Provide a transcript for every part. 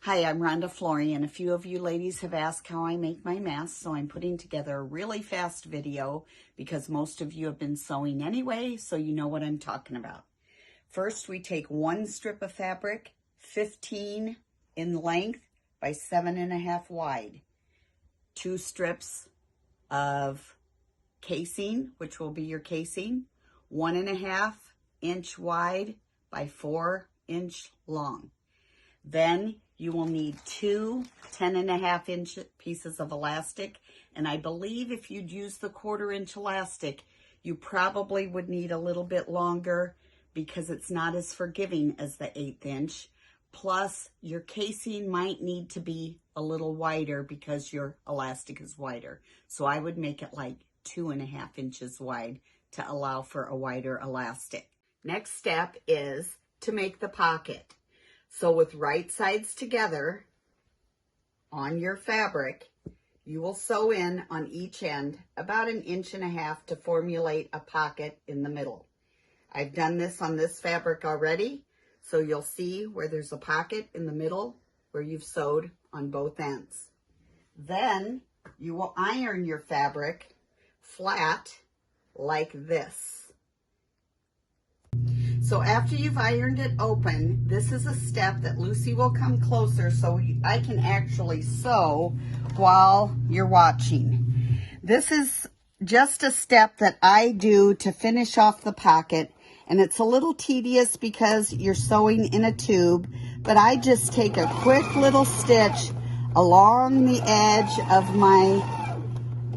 Hi, I'm Rhonda Flory, and a few of you ladies have asked how I make my masks, so I'm putting together a really fast video because most of you have been sewing anyway, so you know what I'm talking about. First, we take one strip of fabric, 15 in length by 7.5 wide. 2 strips of casing, which will be your casing, 1.5 inch wide by 4 inch long. Then you will need 2 10.5 inch pieces of elastic. And I believe if you'd use the 1/4 inch elastic, you probably would need a little bit longer because it's not as forgiving as the 1/8 inch. Plus, your casing might need to be a little wider because your elastic is wider. So I would make it like 2.5 inches wide to allow for a wider elastic. Next step is to make the pocket. So with right sides together on your fabric, you will sew in on each end about 1.5 inches to formulate a pocket in the middle. I've done this on this fabric already, so you'll see where there's a pocket in the middle where you've sewed on both ends. Then you will iron your fabric flat like this. So after you've ironed it open, this is a step that Lucy will come closer so I can actually sew while you're watching. This is just a step that I do to finish off the pocket, and it's a little tedious because you're sewing in a tube, but I just take a quick little stitch along the edge of my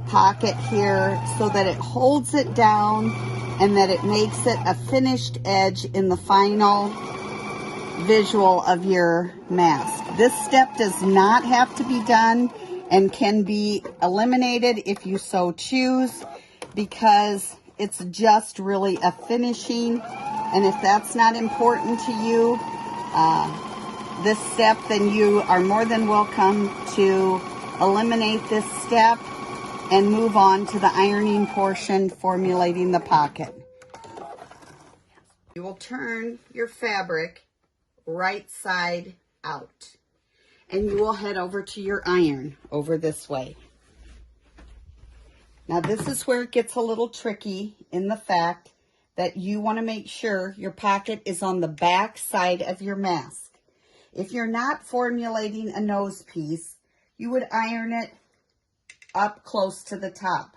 pocket here so that it holds it down and that it makes it a finished edge in the final visual of your mask. This step does not have to be done and can be eliminated if you so choose because it's just really a finishing. And if that's not important to you, this step, then you are more than welcome to eliminate this step and move on to the ironing portion, formulating the pocket. You will turn your fabric right side out, and you will head over to your iron over this way. Now this is where it gets a little tricky in the fact that you want to make sure your pocket is on the back side of your mask. If you're not formulating a nose piece, you would iron it up close to the top,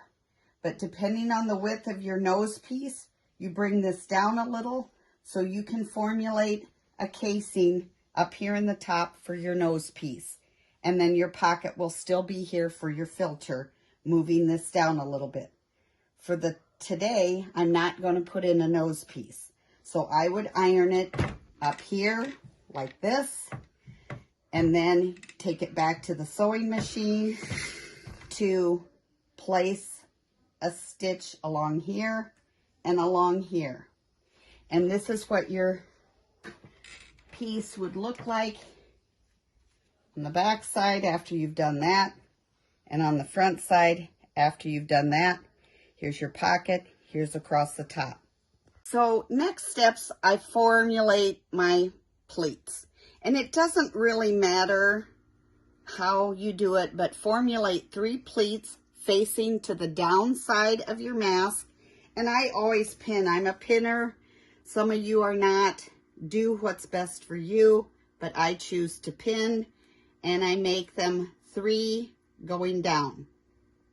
but depending on the width of your nose piece, you bring this down a little so you can formulate a casing up here in the top for your nose piece, and then your pocket will still be here for your filter, moving this down a little bit. For today, I'm not going to put in a nose piece, so I would iron it up here like this, and then take it back to the sewing machine to place a stitch along here and along here. And this is what your piece would look like on the back side after you've done that, and on the front side after you've done that. Here's your pocket, here's across the top. So next steps, I formulate my pleats. And it doesn't really matter how you do it, but formulate 3 pleats facing to the down side of your mask. And I always pin. I'm a pinner. Some of you are not. Do what's best for you, but I choose to pin, and I make them 3 going down.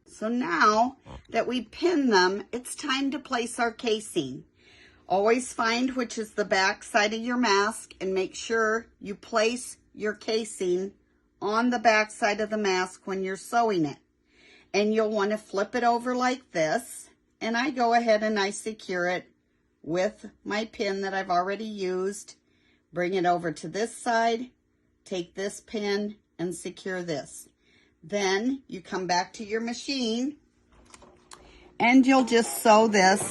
So now that we pin them, it's time to place our casing. Always find which is the back side of your mask and make sure you place your casing on the back side of the mask when you're sewing it. And you'll want to flip it over like this, and I go ahead and I secure it with my pin that I've already used. Bring it over to this side, take this pin and secure this. Then you come back to your machine and you'll just sew this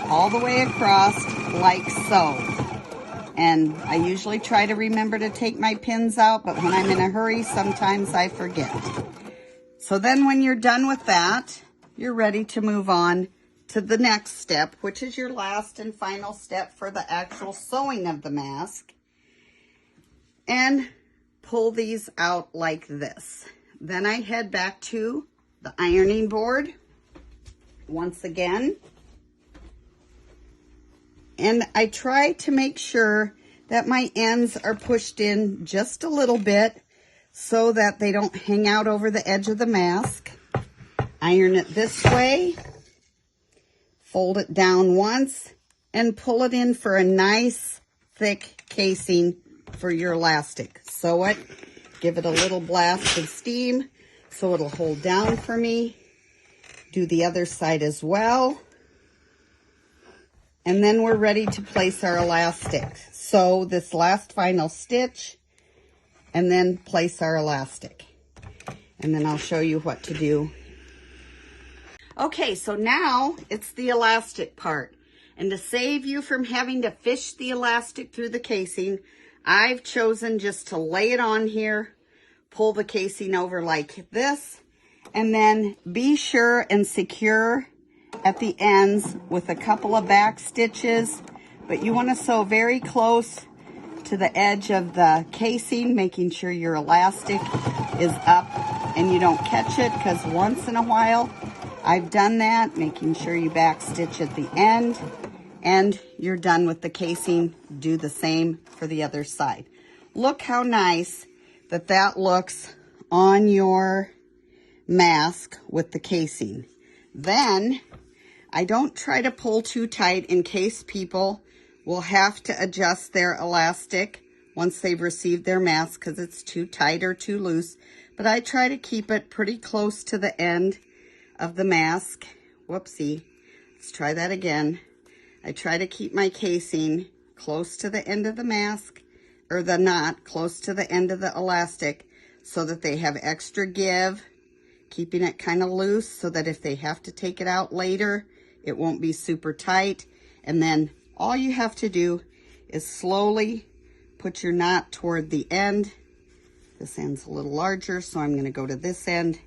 all the way across like so. And I usually try to remember to take my pins out, but when I'm in a hurry, sometimes I forget. So then when you're done with that, you're ready to move on to the next step, which is your last and final step for the actual sewing of the mask. and pull these out like this. Then I head back to the ironing board once again. And I try to make sure that my ends are pushed in just a little bit so that they don't hang out over the edge of the mask. Iron it this way, fold it down once, and pull it in for a nice thick casing for your elastic. Sew it, give it a little blast of steam so it'll hold down for me. Do the other side as well. And then we're ready to place our elastic. Sew this last final stitch and then place our elastic. And then I'll show you what to do. Okay, so now it's the elastic part. And to save you from having to fish the elastic through the casing, I've chosen just to lay it on here, pull the casing over like this, and then be sure and secure at the ends with a couple of back stitches. But you want to sew very close to the edge of the casing, making sure your elastic is up and you don't catch it, because once in a while I've done that, making sure you back stitch at the end. And you're done with the casing. Do the same for the other side. Look how nice that looks on your mask with the casing. Then I don't try to pull too tight in case people will have to adjust their elastic once they've received their mask because it's too tight or too loose. But I try to keep it pretty close to the end of the mask. Whoopsie. Let's try that again. I try to keep my casing close to the end of the mask, or the knot close to the end of the elastic, so that they have extra give, keeping it kind of loose so that if they have to take it out later, it won't be super tight. And then all you have to do is slowly put your knot toward the end. This end's a little larger, so I'm going to go to this end,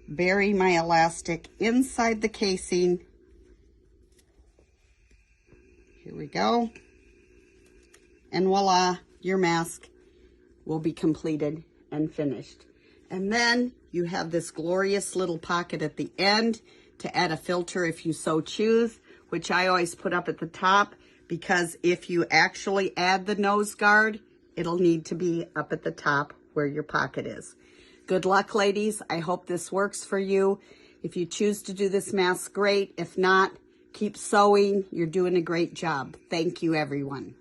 bury my elastic inside the casing. Here we go. And voila, your mask will be completed and finished. And then you have this glorious little pocket at the end to add a filter if you so choose, which I always put up at the top, because if you actually add the nose guard, it'll need to be up at the top where your pocket is. Good luck, ladies. I hope this works for you. If you choose to do this mask, great. If not, keep sewing. You're doing a great job. Thank you, everyone.